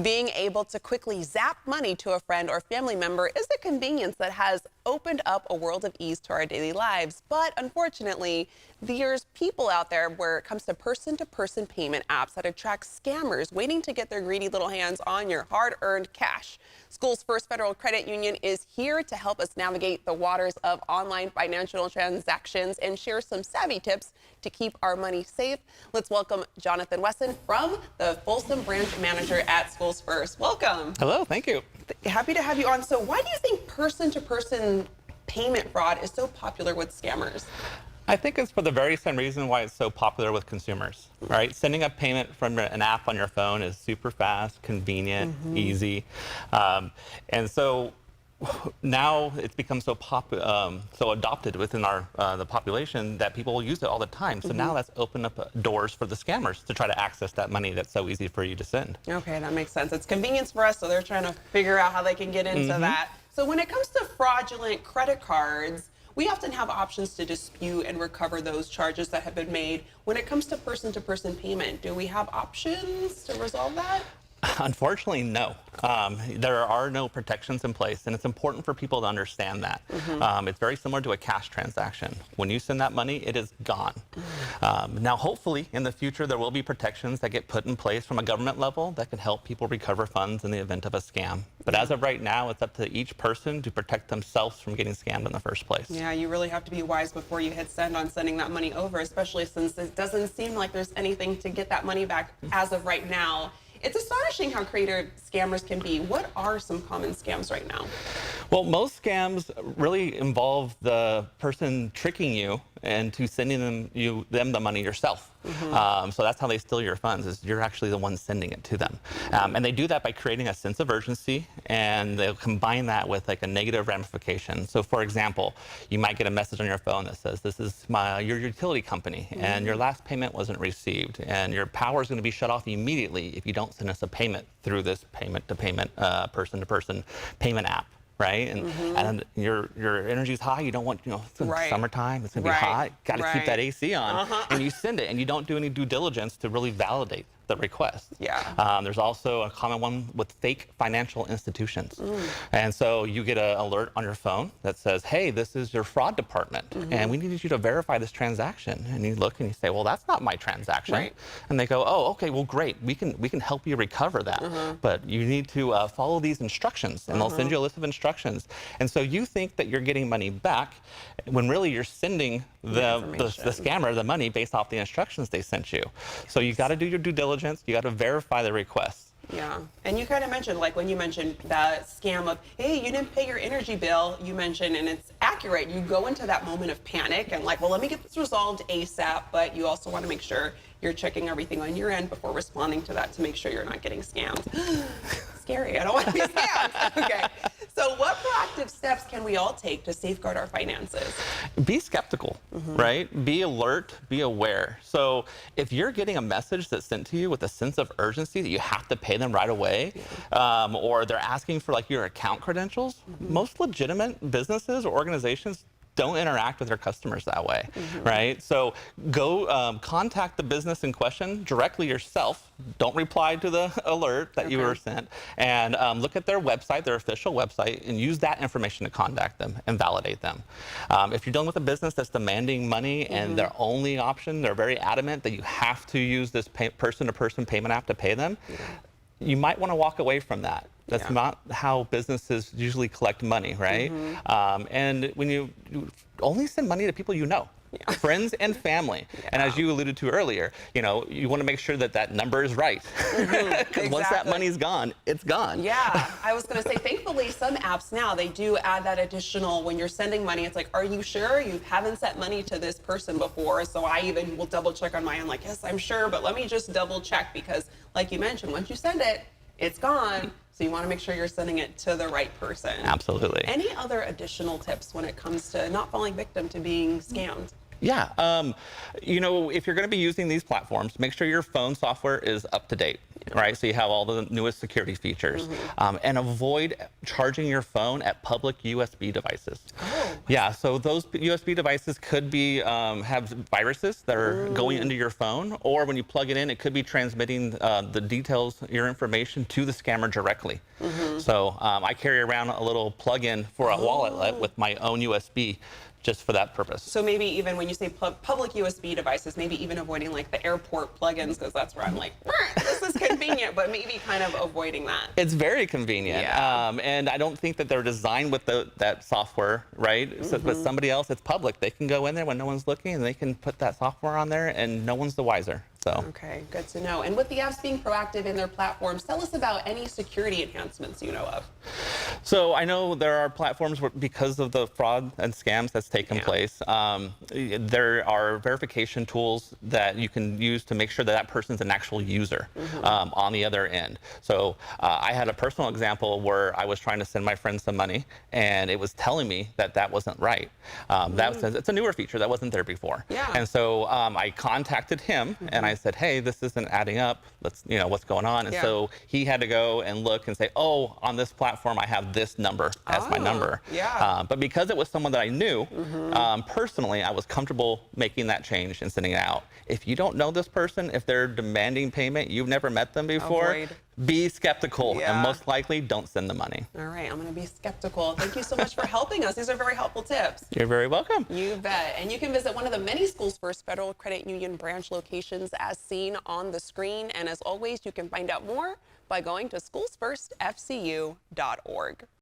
Being able to quickly zap money to a friend or family member is a convenience that has opened up a world of ease to our daily lives. But unfortunately, there's people out there where it comes to person-to-person payment apps that attract scammers waiting to get their greedy little hands on your hard-earned cash. SchoolsFirst Federal Credit Union is here to help us navigate the waters of online financial transactions and share some savvy tips to keep our money safe. Let's welcome Jonathan Wesson from the Folsom Branch Manager at SchoolsFirst. Welcome. Hello, thank you. Happy to have you on. So why do you think person-to-person payment fraud is so popular with scammers? I think it's for the very same reason why it's so popular with consumers, right? Sending a payment from an app on your phone is super fast, convenient, easy. And so now it's become so adopted within our the population that people will use it all the time. So now that's opened up doors for the scammers to try to access that money that's so easy for you to send. Okay, that makes sense. It's convenience for us, so they're trying to figure out how they can get into that. So when it comes to fraudulent credit cards, we often have options to dispute and recover those charges that have been made. When it comes to person payment, do we have options to resolve that? Unfortunately, no. There are no protections in place, and it's important for people to understand that. It's very similar to a cash transaction. When you send that money, it is gone. Now, hopefully, in the future, there will be protections that get put in place from a government level that can help people recover funds in the event of a scam. But as of right now, it's up to each person to protect themselves from getting scammed in the first place. Yeah, you really have to be wise before you hit send on sending that money over, especially since it doesn't seem like there's anything to get that money back as of right now. It's astonishing how creative scammers can be. What are some common scams right now? Well, most scams really involve the person tricking you into sending them the money yourself. So that's how they steal your funds, is you're actually the one sending it to them. And they do that by creating a sense of urgency, and they'll combine that with like a negative ramification. So for example, you might get a message on your phone that says, this is your utility company, and your last payment wasn't received, and your power is going to be shut off immediately if you don't send us a payment through this payment-to-payment, person-to-person payment app. Right, and your energy's high. You don't want, it's summertime. It's gonna be hot. Got to keep that AC on, and you send it, and you don't do any due diligence to really validate the request. Yeah. There's also a common one with fake financial institutions, and so you get an alert on your phone that says, "Hey, this is your fraud department, and we need you to verify this transaction." And you look and you say, "Well, that's not my transaction." And they go, "Oh, okay, well, great. We can help you recover that, but you need to follow these instructions," and they'll send you a list of instructions. And so you think that you're getting money back when really you're sending the scammer the money based off the instructions they sent you. So you got to do your due diligence. You got to verify the request. Yeah, and you kind of mentioned, like when you mentioned that scam of, hey, you didn't pay your energy bill, you mentioned, and it's accurate. You go into that moment of panic and like, well, let me get this resolved ASAP, but you also want to make sure you're checking everything on your end before responding to that to make sure you're not getting scammed. Scary, I don't want to be scammed. Okay, so what proactive steps can we all take to safeguard our finances? Be skeptical, right? Be alert, be aware. So if you're getting a message that's sent to you with a sense of urgency that you have to pay them right away, or they're asking for like your account credentials, most legitimate businesses or organizations don't interact with their customers that way, right? So go contact the business in question directly yourself. Don't reply to the alert that you were sent, and look at their website, their official website, and use that information to contact them and validate them. If you're dealing with a business that's demanding money and their only option, they're very adamant that you have to use this person-to-person payment app to pay them, you might want to walk away from that. That's not how businesses usually collect money, right? And when you only send money to people you know, friends and family. And as you alluded to earlier, you want to make sure that that number is right. Because once that money's gone, it's gone. Yeah, I was going to say, thankfully, some apps now, they do add that additional, when you're sending money, it's like, are you sure you haven't sent money to this person before? So I even will double check on my end, like, yes, I'm sure, but let me just double check, because like you mentioned, once you send it, it's gone. So you want to make sure you're sending it to the right person. Absolutely. Any other additional tips when it comes to not falling victim to being scammed? Yeah, if you're going to be using these platforms, make sure your phone software is up to date, right? So you have all the newest security features, and avoid charging your phone at public USB devices. Yeah, so those USB devices could be have viruses that are going into your phone, or when you plug it in, it could be transmitting the details, your information to the scammer directly. So I carry around a little plug-in for a wallet with my own USB just for that purpose. So maybe even when you say public USB devices, maybe even avoiding like the airport plugins, because that's where I'm like, this is convenient, but maybe kind of avoiding that. It's very convenient, Yeah. and I don't think that they're designed with that software, right? So, but somebody else, it's public. They can go in there when no one's looking, and they can put that software on there, and no one's the wiser. So. Okay, good to know. And with the apps being proactive in their platforms, tell us about any security enhancements you know of. So I know there are platforms where, because of the fraud and scams that's taken place, there are verification tools that you can use to make sure that that person's an actual user on the other end. So I had a personal example where I was trying to send my friend some money, and it was telling me that that wasn't right. It's a newer feature that wasn't there before. Yeah. And so I contacted him, and I said, hey, this isn't adding up. Let's, what's going on? And so he had to go and look and say, oh, on this platform, I have this number as my number. Yeah. But because it was someone that I knew, personally, I was comfortable making that change and sending it out. If you don't know this person, if they're demanding payment, you've never met them before, Avoid. Be skeptical, Yeah. and most likely don't send the money. All right, I'm going to be skeptical. Thank you so much for helping us. These are very helpful tips. You're very welcome. You bet. And you can visit one of the many SchoolsFirst Federal Credit Union branch locations as seen on the screen. And as always, you can find out more by going to schoolsfirstfcu.org.